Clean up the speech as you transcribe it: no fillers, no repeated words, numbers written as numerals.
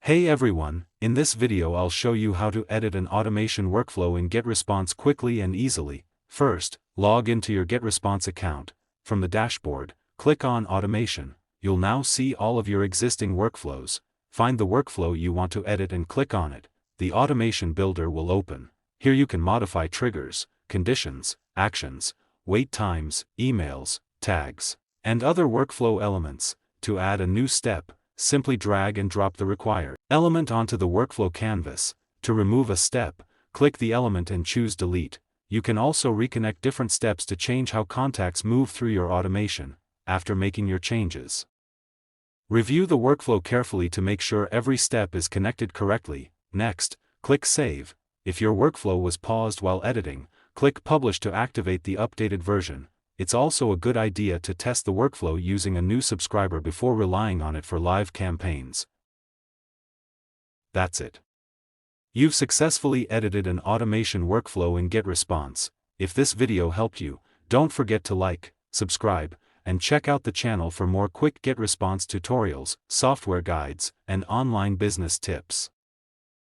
Hey everyone, in this video I'll show you how to edit an automation workflow in GetResponse quickly and easily. First, log into your GetResponse account. From the dashboard, click on Automation. You'll now see all of your existing workflows. Find the workflow you want to edit and click on it. The automation builder will open. Here you can modify triggers, conditions, actions, wait times, emails, tags, and other workflow elements. To add a new step, simply drag and drop the required element onto the workflow canvas. To remove a step, click the element and choose Delete. You can also reconnect different steps to change how contacts move through your automation, after making your changes. Review the workflow carefully to make sure every step is connected correctly. Next, click Save. If your workflow was paused while editing, click Publish to activate the updated version. It's also a good idea to test the workflow using a new subscriber before relying on it for live campaigns. That's it. You've successfully edited an automation workflow in GetResponse. If this video helped you, don't forget to like, subscribe, and check out the channel for more quick GetResponse tutorials, software guides, and online business tips.